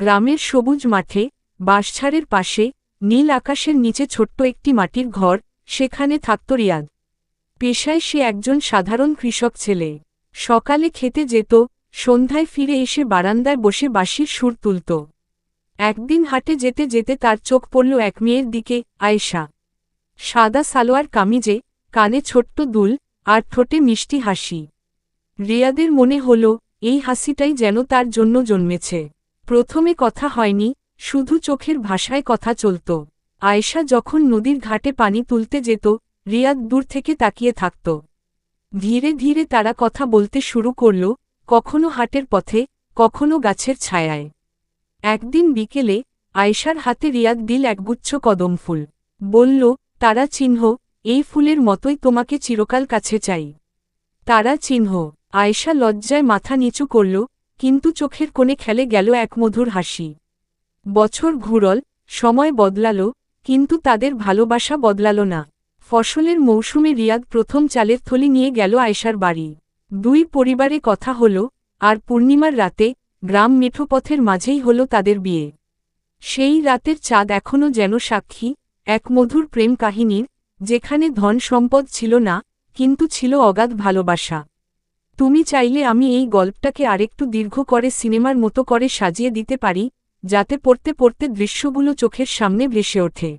গ্রামের সবুজ মাঠে বাঁশঝাড়ের পাশে নীল আকাশের নিচে ছোট্ট একটি মাটির ঘর, সেখানে থাকত রিয়াদ। পেশায় সে একজন সাধারণ কৃষক ছেলে। সকালে খেতে যেত, সন্ধ্যায় ফিরে এসে বারান্দায় বসে বাঁশির সুর তুলত। একদিন হাটে যেতে যেতে তার চোখ পড়ল এক মেয়ের দিকে, আয়েশা। সাদা সালোয়ার কামিজে, কানে ছোট্ট দুল, আর ঠোঁটে মিষ্টি হাসি। রিয়াদের মনে হল এই হাসিটাই যেন তার জন্য জন্মেছে। প্রথমে কথা হয়নি, শুধু চোখের ভাষায় কথা চলত। আয়েশা যখন নদীর ঘাটে পানি তুলতে যেত, রিয়াদ দূর থেকে তাকিয়ে থাকত। ধীরে ধীরে তারা কথা বলতে শুরু করল, কখনো হাটের পথে, কখনো গাছের ছায়ায়। একদিন বিকেলে আয়েশার হাতে রিয়াদ দিল একগুচ্ছ কদম ফুল। বলল, তারা চিহ্ন, এই ফুলের মতোই তোমাকে চিরকাল কাছে চাই। তারা চিহ্ন। আয়েশা লজ্জায় মাথা নিচু করল, কিন্তু চোখের কোণে খেলে গেল এক মধুর হাসি। বছর ঘুরল, সময় বদলাল, কিন্তু তাদের ভালোবাসা বদলাল না। ফসলের মৌসুমে রিয়াদ প্রথম চালের থলি নিয়ে গেল আয়েশার বাড়ি। দুই পরিবারে কথা হল, আর পূর্ণিমার রাতে গ্রাম মেঠোপথের মাঝেই হল তাদের বিয়ে। সেই রাতের চাঁদ এখনও যেন সাক্ষী, এক মধুর প্রেম কাহিনীর, যেখানে ধন সম্পদ ছিল না, কিন্তু ছিল অগাধ ভালোবাসা। তুমি চাইলে আমি এই গল্পটাকে আরেকটু দীর্ঘ করে সিনেমার মতো করে সাজিয়ে দিতে পারি, যাতে পড়তে পড়তে দৃশ্যগুলো চোখের সামনে ভেসে ওঠে।